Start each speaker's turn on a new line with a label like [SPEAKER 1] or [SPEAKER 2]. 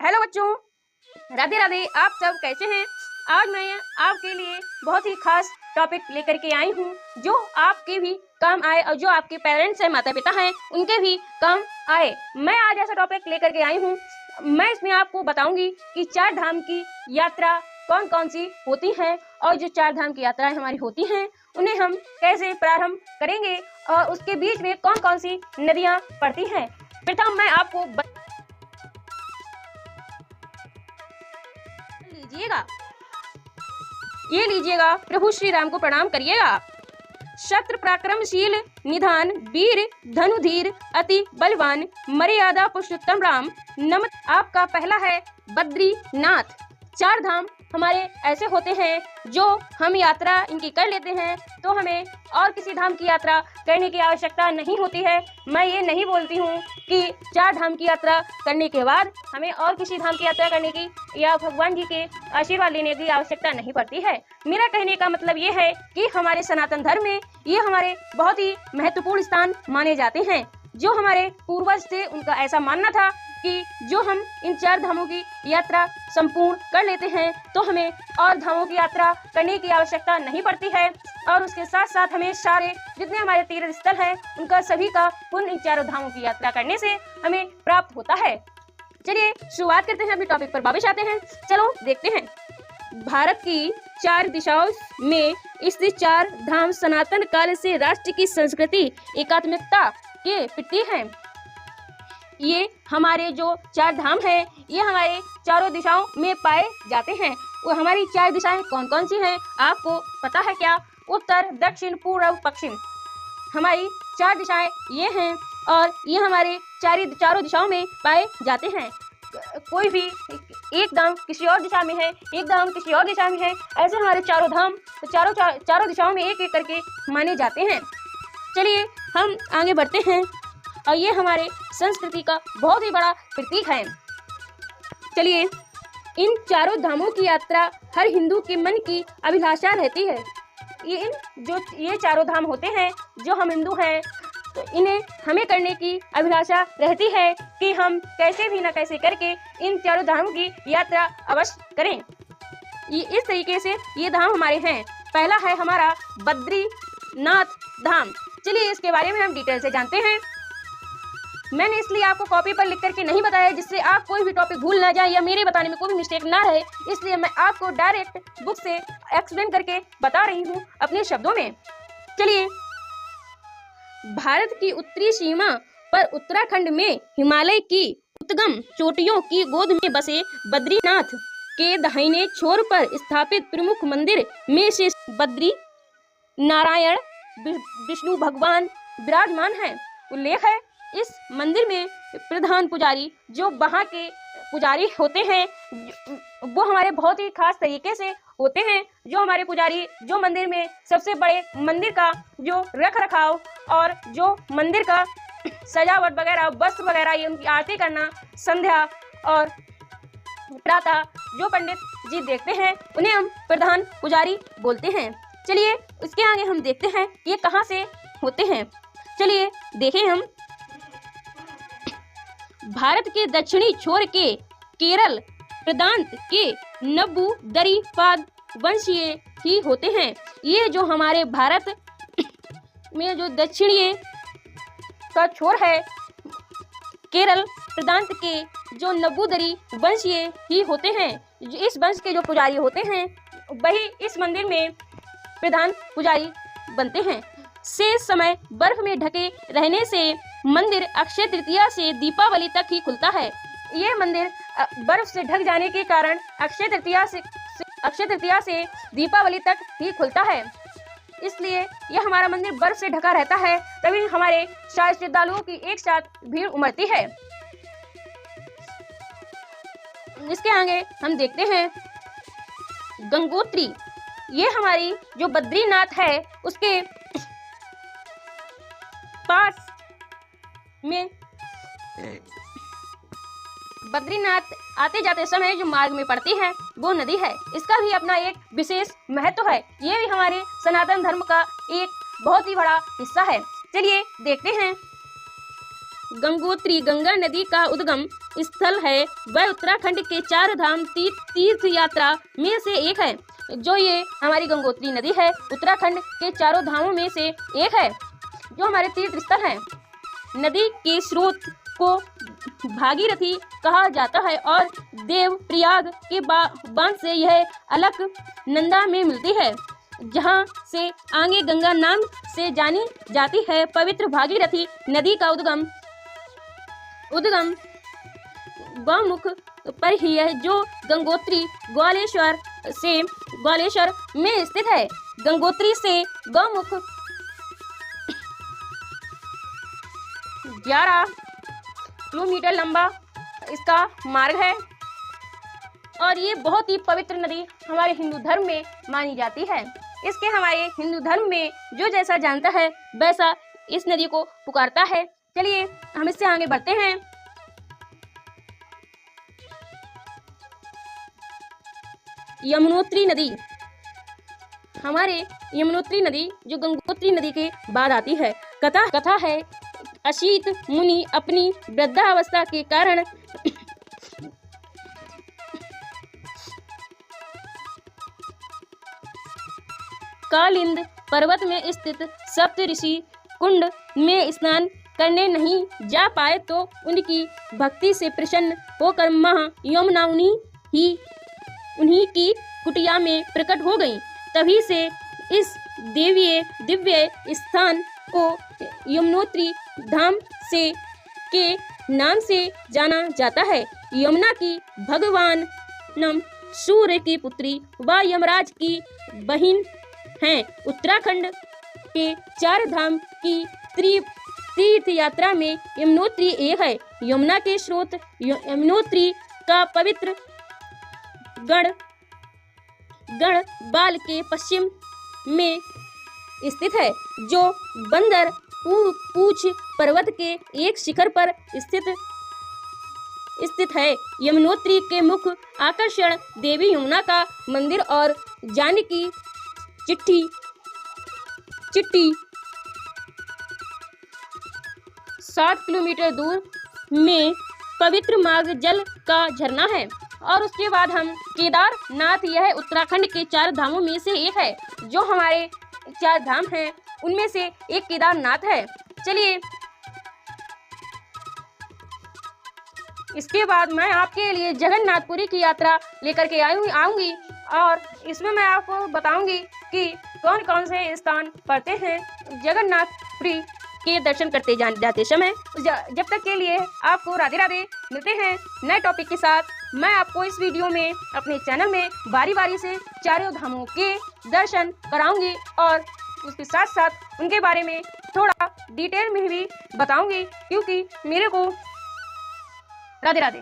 [SPEAKER 1] Hello बच्चों, राधे राधे। आप सब कैसे हैं? आज मैं आपके लिए बहुत ही खास टॉपिक लेकर के आई हूँ जो आपके भी काम आए और जो आपके पेरेंट्स हैं, माता पिता हैं, उनके भी काम आए। मैं आज ऐसा टॉपिक लेकर के आई हूँ। मैं इसमें आपको बताऊंगी कि 4 धाम की यात्रा कौन कौन सी होती हैं और जो 4 धाम की यात्राएं हमारी होती हैं उन्हें हम कैसे प्रारंभ करेंगे और उसके बीच में कौन कौन सी नदियाँ पड़ती हैं। प्रथम मैं आपको ये लीजिएगा, प्रभु श्री राम को प्रणाम करिएगा। शस्त्र पराक्रमशील निधान वीर धनुधीर अति बलवान मर्यादा पुरुषोत्तम राम नम। आपका पहला है बद्रीनाथ। 4 धाम हमारे ऐसे होते हैं जो हम यात्रा इनकी कर लेते हैं तो हमें और किसी धाम की यात्रा करने की आवश्यकता नहीं होती है। मैं ये नहीं बोलती हूँ कि 4 धाम की यात्रा करने के बाद हमें और किसी धाम की यात्रा करने की या भगवान जी के आशीर्वाद लेने की आवश्यकता नहीं पड़ती है। मेरा कहने का मतलब ये है कि हमारे सनातन धर्म में ये हमारे बहुत ही महत्वपूर्ण स्थान माने जाते हैं। जो हमारे पूर्वज थे उनका ऐसा मानना था कि जो हम इन 4 धामों की यात्रा संपूर्ण कर लेते हैं तो हमें और धामों की यात्रा करने की आवश्यकता नहीं पड़ती है और उसके साथ साथ हमें सारे जितने हमारे तीर्थ स्थल हैं उनका सभी का पुण्य इन 4 धामों की यात्रा करने से हमें प्राप्त होता है। चलिए शुरुआत करते हैं, अपने टॉपिक पर वापस आते हैं। चलो देखते हैं। भारत की 4 दिशाओं में स्थित 4 धाम सनातन काल से राष्ट्र की संस्कृति एकात्मकता के प्रतीक हैं। ये हमारे जो 4 धाम हैं ये हमारे चारों दिशाओं में पाए जाते हैं। वो हमारी 4 दिशाएं कौन कौन सी हैं आपको पता है क्या? उत्तर, दक्षिण, पूर्व, पश्चिम। हमारी 4 दिशाएं ये हैं और ये हमारे चारों दिशाओं में पाए जाते हैं। कोई भी एक धाम किसी और दिशा में है, एक धाम किसी और दिशा में है, ऐसे हमारे चारों धाम चारों दिशाओं में एक एक करके माने जाते हैं। चलिए हम आगे बढ़ते हैं और ये हमारे संस्कृति का बहुत ही बड़ा प्रतीक है। चलिए, इन 4 धामों की यात्रा हर हिंदू के मन की अभिलाषा रहती है। ये 4 धाम होते हैं जो हम हिंदू हैं तो इन्हें हमें करने की अभिलाषा रहती है कि हम कैसे भी न कैसे करके इन 4 धामों की यात्रा अवश्य करें। ये इस तरीके से ये धाम हमारे हैं। पहला है हमारा बद्रीनाथ धाम। चलिए इसके बारे में हम डिटेल से जानते हैं। मैंने इसलिए आपको कॉपी पर लिख करके नहीं बताया जिससे आप कोई भी टॉपिक भूल ना जाए या मेरे बताने में कोई भी मिस्टेक ना रहे, इसलिए मैं आपको डायरेक्ट बुक से एक्सप्लेन करके बता रही हूँ अपने शब्दों में। चलिए, भारत की उत्तरी सीमा पर उत्तराखंड में हिमालय की उद्गम चोटियों की गोद में बसे बद्रीनाथ के दाहिने छोर पर स्थापित प्रमुख मंदिर में से बद्री नारायण विष्णु भगवान विराजमान है। उल्लेख है इस मंदिर में प्रधान पुजारी जो वहाँ के पुजारी होते हैं वो हमारे बहुत ही खास तरीके से होते हैं। जो हमारे पुजारी जो मंदिर में सबसे बड़े मंदिर का जो रख रखाव और जो मंदिर का सजावट वगैरह वस्त्र वगैरह ये उनकी आरती करना संध्या और प्रातः जो पंडित जी देखते हैं उन्हें हम प्रधान पुजारी बोलते हैं। चलिए उसके आगे हम देखते हैं ये कहाँ से होते हैं। चलिए देखें हम। भारत के दक्षिणी छोर के केरल प्रांत के नब्बू दरीपाद वंशीय ही होते हैं। ये जो हमारे भारत में जो दक्षिणी का छोर है केरल प्रांत के जो नब्बूदरी वंशीय ही होते हैं। इस वंश के जो पुजारी होते हैं वही इस मंदिर में प्रधान पुजारी बनते हैं। शेष समय बर्फ में ढके रहने से मंदिर अक्षय तृतीया से दीपावली तक ही खुलता है। ये मंदिर बर्फ से ढक जाने के कारण अक्षय तृतीया से दीपावली तक ही खुलता है। इसलिए यह हमारा मंदिर बर्फ से ढका रहता है, तभी हमारे श्रद्धालुओं की एक साथ भीड़ उमड़ती है। इसके आगे हम देखते हैं गंगोत्री। ये हमारी जो बद्रीनाथ है उसके पास में बद्रीनाथ आते जाते समय जो मार्ग में पड़ती है वो नदी है। इसका भी अपना एक विशेष महत्व है। ये भी हमारे सनातन धर्म का एक बहुत ही बड़ा हिस्सा है। चलिए देखते हैं। गंगोत्री गंगा नदी का उद्गम स्थल है वह उत्तराखंड के 4 धाम तीर्थ यात्रा में से एक है। जो ये हमारी गंगोत्री नदी है उत्तराखंड के 4 धामों में से एक है, जो हमारे तीर्थ स्थल है। नदी के स्रोत को भागीरथी कहा जाता है और देवप्रयाग के बांध से यह अलकनंदा में मिलती है, जहां से आगे गंगा नाम से जानी जाती है। पवित्र भागीरथी नदी का उद्गम गौमुख पर ही है, जो गंगोत्री ग्वालेश्वर में स्थित है। गंगोत्री से गौमुख 11 किलोमीटर लंबा इसका मार्ग है और ये बहुत ही पवित्र नदी हमारे हिंदू धर्म में मानी जाती है। इसके हमारे हिंदू धर्म में जो जैसा जानता है वैसा इस नदी को पुकारता है। चलिए हम इससे आगे बढ़ते हैं। यमुनोत्री नदी, हमारे यमुनोत्री नदी जो गंगोत्री नदी के बाद आती है। कथा है अशीत मुनि अपनी वृद्धावस्था के कारण कालिंद पर्वत में स्थित सप्त ऋषि कुंड में स्नान करने नहीं जा पाए, तो उनकी भक्ति से प्रसन्न होकर मां यमुना उन्हीं की कुटिया में प्रकट हो गईं। तभी से इस दिव्य स्थान को यमुनोत्री धाम के नाम से जाना जाता है। यमुना की भगवान सूर्य की पुत्री व यमराज की बहन हैं। उत्तराखंड के 4 धाम की तीर्थ यात्रा में यमुनोत्री एक है। यमुना के स्रोत यमुनोत्री का पवित्र गढ़वाल के पश्चिम में स्थित है, जो बंदर पूछ पर्वत के एक शिखर पर स्थित है। यमुनोत्री के मुख्य आकर्षण देवी यमुना का मंदिर और जानकी चिट्ठी 7 किलोमीटर दूर में पवित्र मार्ग जल का झरना है। और उसके बाद हम केदारनाथ, यह उत्तराखंड के 4 धामों में से एक है। जो हमारे 4 धाम हैं उनमें से एक केदारनाथ है। चलिए इसके बाद मैं आपके लिए जगन्नाथपुरी की यात्रा लेकर के आऊंगी और इसमें मैं आपको बताऊंगी कि कौन कौन से स्थान पड़ते हैं जगन्नाथपुरी के दर्शन करते जाते समय। जब तक के लिए आपको राधे राधे। मिलते हैं नए टॉपिक के साथ। मैं आपको इस वीडियो में अपने चैनल में बारी बारी से 4 धामों के दर्शन कराऊंगी और उसके साथ साथ उनके बारे में थोड़ा डिटेल में भी बताऊंगी, क्योंकि मेरे को राधे राधे।